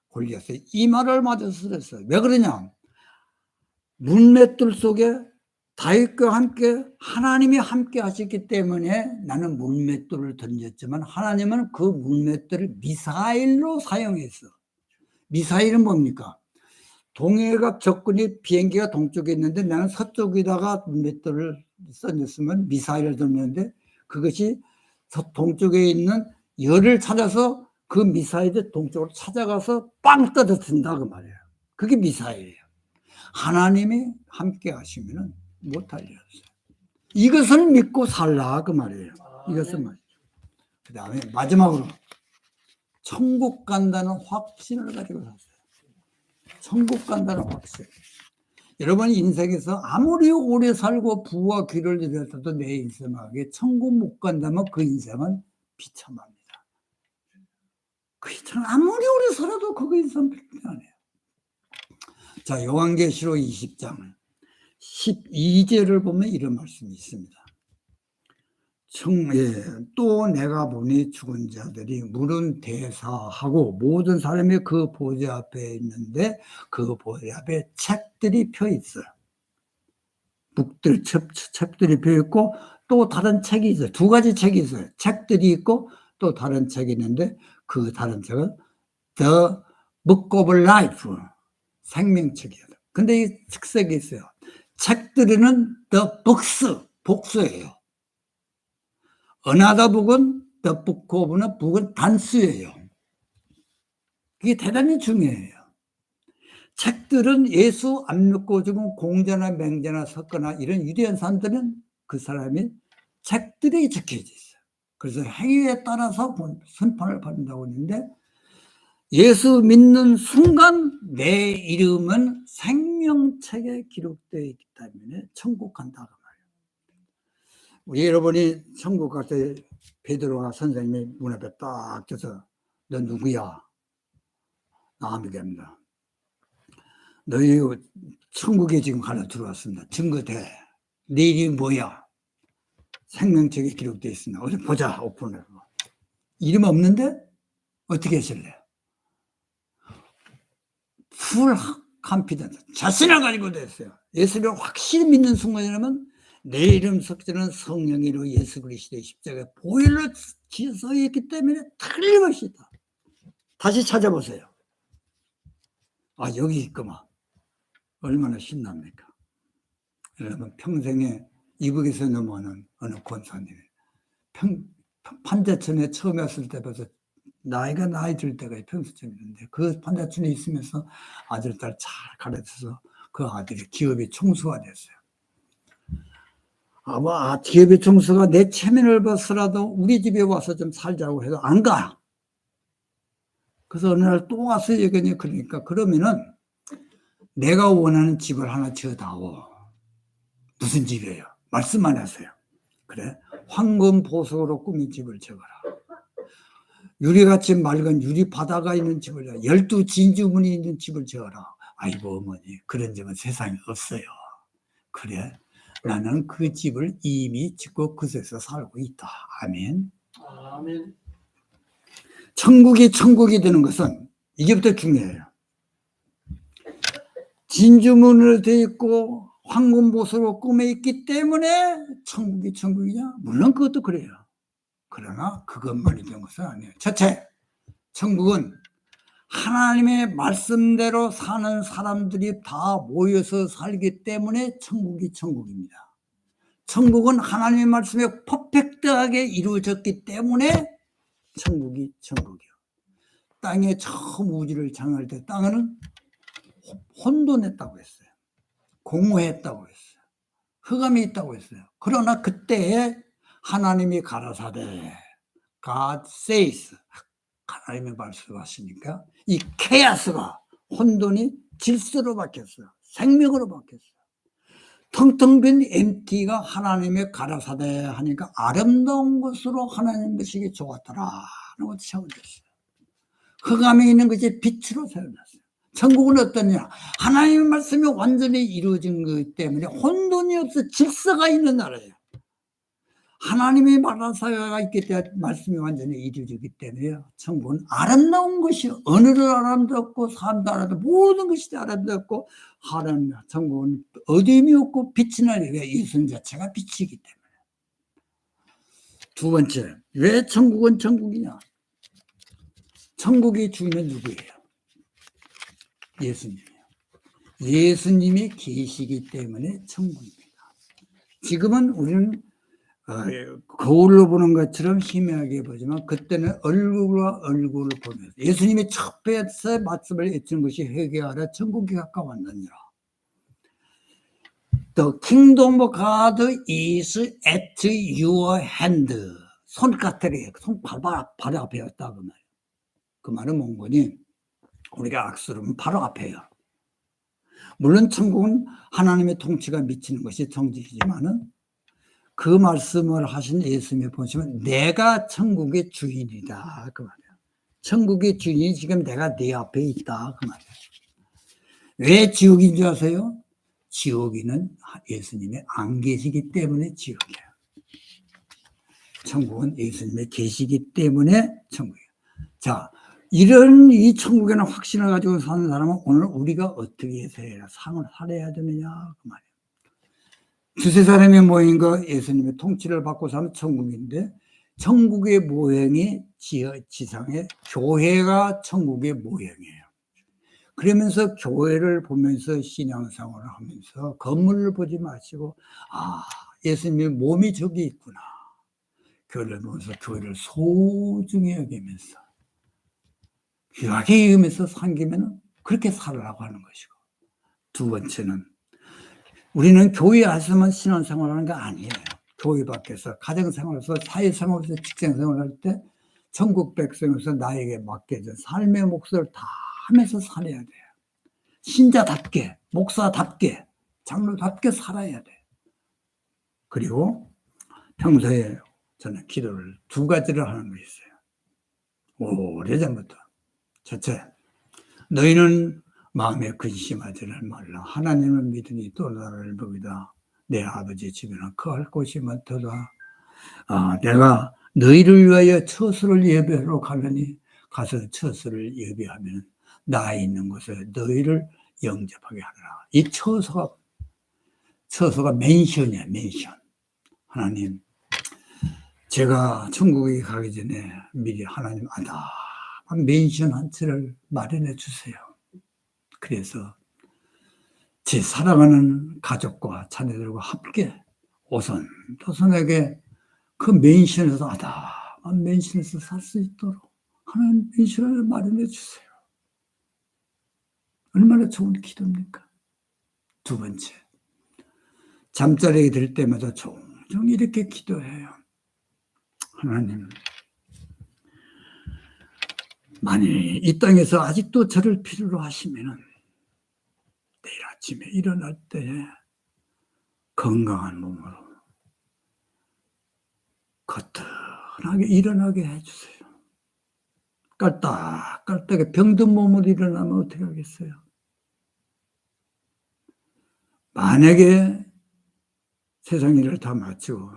골리앗이 이마를 맞아서 그랬어요. 왜 그러냐? 물맷돌 속에 다윗과 함께 하나님이 함께 하셨기 때문에 나는 물맷돌을 던졌지만 하나님은 그 물맷돌을 미사일로 사용했어. 미사일은 뭡니까? 동해가 적군이 비행기가 동쪽에 있는데 나는 서쪽에다가 물맷돌을 던졌으면 미사일을 던졌는데 그것이 동쪽에 있는 열을 찾아서 그 미사일이 동쪽으로 찾아가서 빵 떨어진다 그 말이에요. 그게 미사일이에요. 하나님이 함께 하시면 못할 일 없어요. 이것을 믿고 살라 그 말이에요. 이것을 말이죠. 그 다음에 마지막으로 천국 간다는 확신을 가지고 샀어요. 천국 간다는 확신. 여러분 인생에서 아무리 오래 살고 부와 귀를 들였어도 내 인생에게 천국 못 간다면 그 인생은 비참합니다. 그 인생 아무리 오래 살아도 그 인생은 불편해요. 자, 요한계시록 20장 12절을 보면 이런 말씀이 있습니다. 또 내가 보니 죽은 자들이 물은 대사하고 모든 사람이 그 보좌 앞에 있는데 그 보좌 앞에 책들이 펴 있어요. 책들이 펴 있고 또 다른 책이 있어요. 두 가지 책이 있어요. 책들이 있고 또 다른 책이 있는데 그 다른 책은 The Book of Life, 생명책이에요. 근데 이 특색이 있어요. 책들은 The Books, 복수예요. Another book은 The Book of는 북은 단수예요. 그게 대단히 중요해요. 책들은 예수 안 믿고 지금 공자나 맹자나 석거나 이런 위대한 사람들은 그 사람이 책들이 적혀져 있어요. 그래서 행위에 따라서 심판을 받는다고 했는데 예수 믿는 순간 내 이름은 생명책에 기록되어 있기 때문에 천국 간다고 말이에요. 우리 여러분이 천국 갈 때 베드로가 선생님이 문 앞에 딱 껴서 너 누구야? 나 아무개입니다. 너희 천국에 지금 하나 들어왔습니다. 증거돼. 네 이름이 뭐야? 생명책에 기록되어 있습니다. 어디 보자. 오픈을. 이름 없는데 어떻게 하실래요? 풀 컨피던스, 자신을 가지고 됐어요. 예수를 확실히 믿는 순간이라면 내 이름 석자는 성령으로 예수 그리스도의 십자가에 보혈로 지어서 있기 때문에 틀림없이 있다. 다시 찾아보세요. 아, 여기 있구만. 얼마나 신납니까? 여러분, 평생에 이북에서 넘어오는 어느 권사님이 판자촌에 처음 왔을 때부터 나이가 나이 들 때가 평소쯤인데 그 판자촌에 있으면서 아들, 딸 잘 가르쳐서 그 아들이 기업의 총수가 됐어요. 아마 기업의 총수가 내 체면을 봐서라도 우리 집에 와서 좀 살자고 해도 안 가. 그래서 어느 날 또 와서 얘기하니 그러니까 그러면은 내가 원하는 집을 하나 지어다오. 무슨 집이에요? 말씀만 하세요. 그래? 황금 보석으로 꾸민 집을 지어라. 유리같이 맑은 유리 바다가 있는 집을 지어라. 12 진주문이 있는 집을 지어라. 아이고 어머니, 그런 집은 세상에 없어요. 그래? 나는 그 집을 이미 짓고 그곳에서 살고 있다. 아멘. 아멘. 천국이 되는 것은 이게부터 중요해요. 진주문으로 되어 있고 황금보석으로 꾸며 있기 때문에 천국이냐? 물론 그것도 그래요. 그러나 그것만이 된 것은 아니에요. 첫째, 천국은 하나님의 말씀대로 사는 사람들이 다 모여서 살기 때문에 천국입니다. 천국은 하나님의 말씀에 퍼펙트하게 이루어졌기 때문에 천국이요. 땅에 처음 우주를 창할 때 땅은 혼돈했다고 했어요. 공허했다고 했어요. 흑암이 있다고 했어요. 그러나 그때에 하나님이 가라사대 God says, 하나님의 말씀하시니까 이 케아스가, 혼돈이 질서로 바뀌었어요. 생명으로 바뀌었어요. 텅텅 빈 MT가 하나님의 가라사대 하니까 아름다운 것으로 하나님 것이 좋았더라는 것이 세워졌어요. 흑암에 있는 것이 빛으로 세워졌어요. 천국은 어떠냐? 하나님의 말씀이 완전히 이루어진 것 때문에 혼돈이 없어 질서가 있는 나라예요. 하나님의 말하사가 있기 때문에 말씀이 완전히 이루어지기 때문에 천국은 아름다운 것이 언어도 아름답고 삶도 아름답고 모든 것이 아름답고 하나님 천국은 어둠이 없고 빛이 나리. 왜? 예수님 자체가 빛이기 때문에. 두 번째, 왜 천국은 천국이냐? 천국의 주인은 누구예요? 예수님이에요. 예수님이 계시기 때문에 천국입니다. 지금은 우리는 거울로 보는 것처럼 희미하게 보지만 그때는 얼굴과 얼굴을 보면서 예수님이 첫 배에 말씀을 외치는 것이 회개하라 천국이 가까웠느니라. The kingdom of God is at your hand. 손가락에 바로 앞에였다 그 말이에요. 그 말은 뭔거니? 우리가 악수르면 바로 앞에요. 물론 천국은 하나님의 통치가 미치는 것이 정직이지만은 그 말씀을 하신 예수님이 보시면 내가 천국의 주인이다 그 말이에요. 천국의 주인이 지금 내가 네 앞에 있다 그 말이에요. 왜 지옥인 줄 아세요? 지옥에는 예수님이 안 계시기 때문에 지옥이에요. 천국은 예수님이 계시기 때문에 천국이에요. 자, 이런 이 천국에는 확신을 가지고 사는 사람은 오늘 우리가 어떻게 해서 삶을 살아야 되느냐 그 말이에요. 두세 사람이 모인 거 예수님의 통치를 받고 사는 천국인데 천국의 모형이 지상의 교회가 천국의 모형이에요. 그러면서 교회를 보면서 신앙생활을 하면서 건물을 보지 마시고 예수님의 몸이 저기 있구나. 교회를 보면서 교회를 소중히 여기면서 귀하게 여기면서 섬기면 그렇게 살으라고 하는 것이고, 두 번째는 우리는 교회 안에서만 신앙생활하는 거 아니에요. 교회 밖에서 가정생활에서 사회생활에서 직장생활할 때 천국 백성에서 나에게 맡겨진 삶의 몫을 다 하면서 살아야 돼요. 신자답게, 목사답게, 장로답게 살아야 돼요. 그리고 평소에 저는 기도를 두 가지를 하는 거 있어요. 오래전부터. 첫째, 너희는 마음에 근심하지를 말라. 하나님을 믿으니 또 나를 보이다. 내 아버지 집에는 거할 곳이 많도다. 내가 너희를 위하여 처소를 예배하러 가려니 가서 처소를 예배하면 나 있는 곳에 너희를 영접하게 하라. 이 처소가 맨션이야, 맨션. 하나님, 제가 천국에 가기 전에 미리 하나님 아담한 맨션 한 채를 마련해 주세요. 그래서 제 사랑하는 가족과 자녀들과 함께 오손도손하게 그 맨션에서 아담한 맨션에서 살 수 있도록 하나님 맨션을 마련해 주세요. 얼마나 좋은 기도입니까? 두 번째, 잠자리에 들 때마다 종종 이렇게 기도해요. 하나님, 만일 이 땅에서 아직도 저를 필요로 하시면은 내일 아침에 일어날 때에 건강한 몸으로 거뜬하게 일어나게 해주세요. 깔딱깔딱하게 병든 몸으로 일어나면 어떻게 하겠어요? 만약에 세상 일을 다 마치고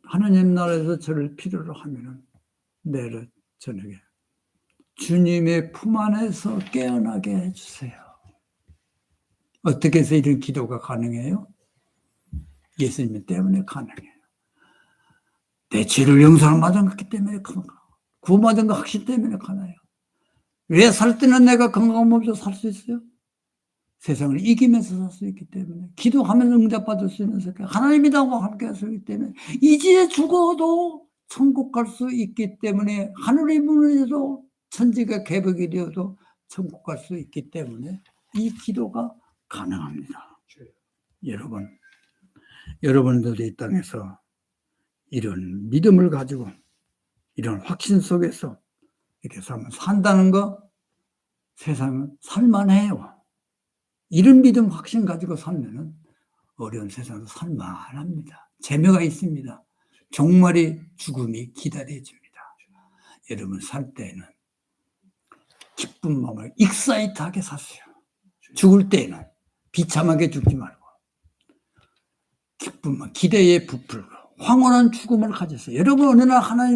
하나님 나라에서 저를 필요로 하면은 내일 저녁에 주님의 품 안에서 깨어나게 해주세요. 어떻게 해서 이런 기도가 가능해요? 예수님 때문에 가능해요. 내 죄를 용서를 받았기 때문에 구원받은 거 확신 때문에 가능해요. 왜 살 때는 내가 건강한 몸으로 살 수 있어요? 세상을 이기면서 살 수 있기 때문에, 기도하면 응답받을 수 있는 세계, 하나님이라고 함께 할 수 있기 때문에, 이제 죽어도 천국 갈 수 있기 때문에, 하늘의 문을 열어도 천지가 개벽이 되어도 천국 갈 수 있기 때문에 이 기도가 가능합니다. 여러분들이 이 땅에서 이런 믿음을 가지고 이런 확신 속에서 이렇게 산다는 거 세상은 살만해요. 이런 믿음 확신 가지고 살면은 어려운 세상에서 살만합니다. 재미가 있습니다. 종말의 죽음이 기다려집니다. 여러분 살 때는 기쁜 마음을 익사이트하게 사세요. 죽을 때는 비참하게 죽지 말고 기쁨, 기대에 부풀고 황홀한 죽음을 가졌어요. 여러분 어느 날 하나님